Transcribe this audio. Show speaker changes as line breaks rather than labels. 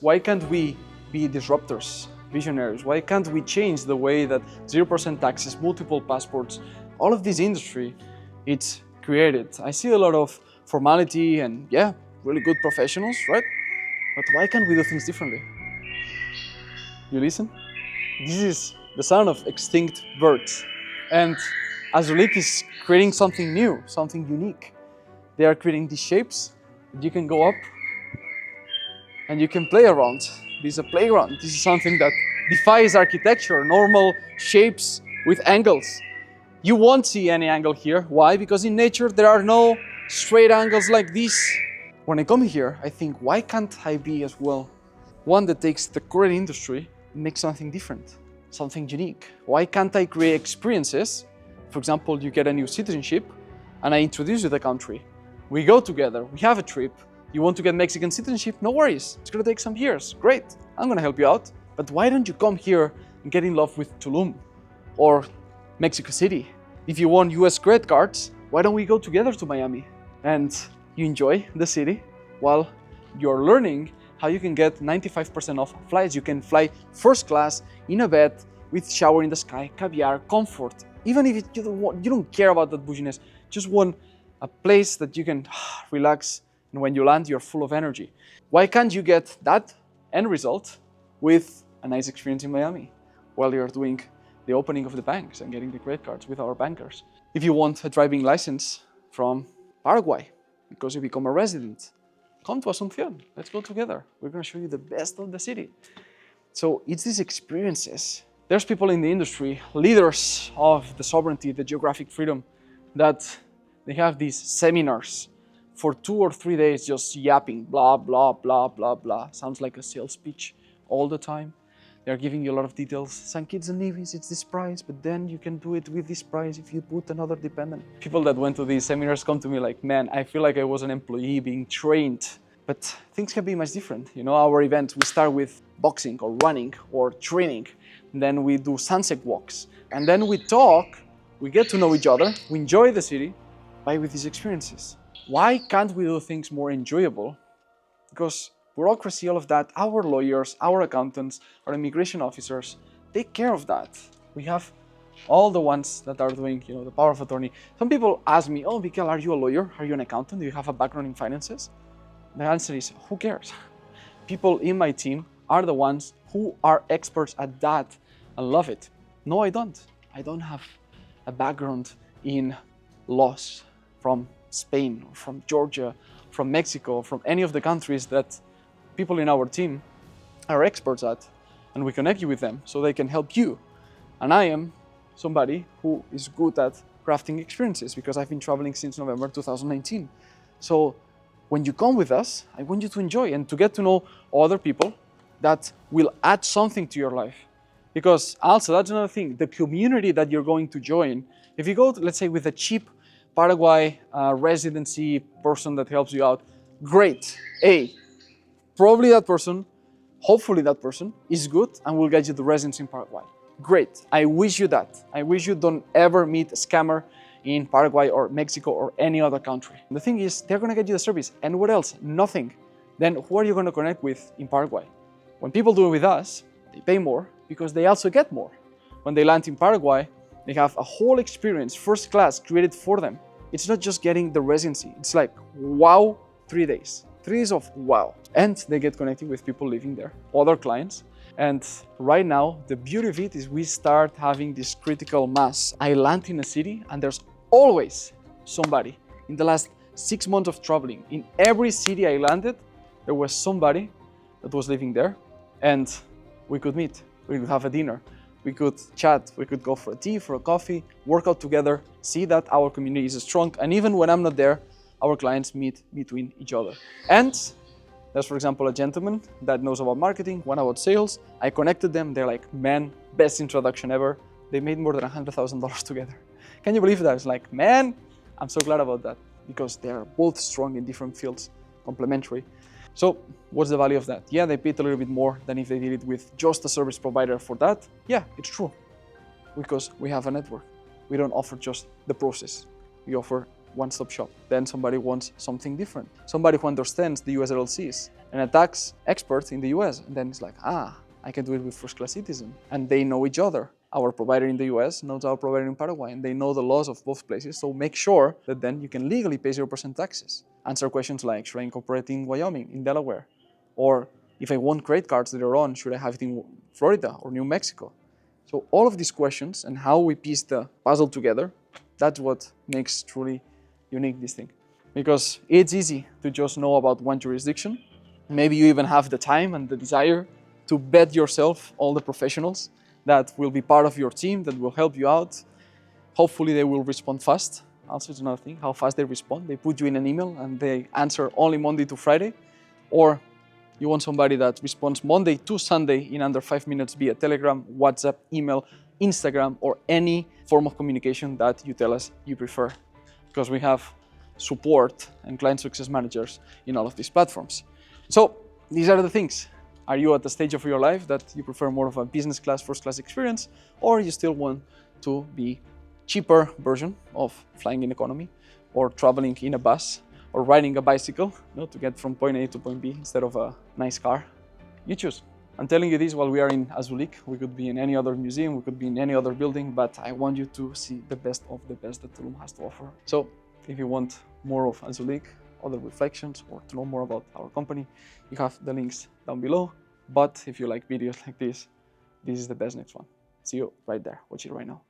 Why can't we be disruptors, visionaries? Why can't we change the way that 0% taxes, multiple passports, all of this industry, it's created? I see a lot of formality and yeah, really good professionals, right? But why can't we do things differently? You listen? This is the sound of extinct birds. And Azulik is creating something new, something unique. They are creating these shapes that you can go up and you can play around. This is a playground. This is something that defies architecture, normal shapes with angles. You won't see any angle here. Why? Because in nature there are no straight angles like this. When I come here, I think, why can't I be as well one that takes the current industry and makes something different, something unique? Why can't I create experiences? For example, you get a new citizenship and I introduce you to the country. We go together, we have a trip. You want to get Mexican citizenship? No worries, it's gonna take some years. Great, I'm gonna help you out. But why don't you come here and get in love with Tulum or Mexico City? If you want US credit cards, why don't we go together to Miami? And you enjoy the city while you're learning how you can get 95% off flights. You can fly first class in a bed with shower in the sky, caviar, comfort. Even if you don't care about that bushiness, just want a place that you can relax, and when you land, you're full of energy. Why can't you get that end result with a nice experience in Miami while you're doing the opening of the banks and getting the credit cards with our bankers? If you want a driving license from Paraguay because you become a resident, come to Asunción. Let's go together. We're going to show you the best of the city. So it's these experiences. There's people in the industry, leaders of the sovereignty, the geographic freedom, that they have these seminars for 2 or 3 days just yapping, blah, blah, blah, blah, blah. Sounds like a sales pitch all the time. They're giving you a lot of details. San Kitts and Nevis, it's this price, but then you can do it with this price if you put another dependent. People that went to these seminars come to me like, man, I feel like I was an employee being trained. But things can be much different. You know, our event, we start with boxing or running or training. And then we do sunset walks. And then we talk, we get to know each other, we enjoy the city with these experiences. Why can't we do things more enjoyable? Because bureaucracy, all of that, our lawyers, our accountants, our immigration officers, take care of that. We have all the ones that are doing, the power of attorney. Some people ask me, oh, Miquel, are you a lawyer? Are you an accountant? Do you have a background in finances? The answer is, who cares? People in my team are the ones who are experts at that and love it. No, I don't. I don't have a background in laws from Spain, from Georgia, from Mexico, from any of the countries that people in our team are experts at, and we connect you with them so they can help you. And I am somebody who is good at crafting experiences because I've been traveling since November 2019. So when you come with us, I want you to enjoy and to get to know other people that will add something to your life. Because also, that's another thing, the community that you're going to join, if you go, let's say, with a cheap Paraguay residency person that helps you out, great. Probably that person, hopefully that person is good and will get you the residency in Paraguay. Great. I wish you that. I wish you don't ever meet a scammer in Paraguay or Mexico or any other country. The thing is, they're going to get you the service. And what else? Nothing. Then who are you going to connect with in Paraguay? When people do it with us, they pay more because they also get more. When they land in Paraguay, they have a whole experience, first class, created for them. It's not just getting the residency. It's like, wow, 3 days. 3 days of wow. And they get connected with people living there, other clients. And right now, the beauty of it is we start having this critical mass. I land in a city and there's always somebody. In the last 6 months of traveling, in every city I landed, there was somebody that was living there and we could meet, we could have a dinner, we could chat, we could go for a tea, for a coffee, work out together, see that our community is strong. And even when I'm not there, our clients meet between each other. And there's, for example, a gentleman that knows about marketing, one about sales. I connected them. They're like, man, best introduction ever. They made more than $100,000 together. Can you believe that? It's like, man, I'm so glad about that because they're both strong in different fields, complementary. So what's the value of that? Yeah, they paid a little bit more than if they did it with just a service provider for that. Yeah, it's true because we have a network. We don't offer just the process. We offer one-stop shop. Then somebody wants something different. Somebody who understands the US LLCs and a tax expert in the US. And then it's like, I can do it with First Class Citizen. And they know each other. Our provider in the US knows our provider in Paraguay, and they know the laws of both places. So make sure that then you can legally pay 0% taxes. Answer questions like, should I incorporate in Wyoming, in Delaware? Or if I want credit cards later on, should I have it in Florida or New Mexico? So all of these questions and how we piece the puzzle together, that's what makes truly unique this thing. Because it's easy to just know about one jurisdiction. Maybe you even have the time and the desire to vet yourself all the professionals that will be part of your team, that will help you out. Hopefully they will respond fast. Also, it's another thing, how fast they respond. They put you in an email and they answer only Monday to Friday. Or you want somebody that responds Monday to Sunday in under 5 minutes via Telegram, WhatsApp, email, Instagram, or any form of communication that you tell us you prefer. Because we have support and client success managers in all of these platforms. So these are the things. Are you at the stage of your life that you prefer more of a business class, first class experience, or you still want to be cheaper version of flying in economy, or traveling in a bus, or riding a bicycle, to get from point A to point B instead of a nice car? You choose. I'm telling you this while we are in Azulik. We could be in any other museum, we could be in any other building, but I want you to see the best of the best that Tulum has to offer. So if you want more of Azulik, other reflections, or to know more about our company, you have the links down below. But if you like videos like this is the best next one. See you right there. Watch it right now.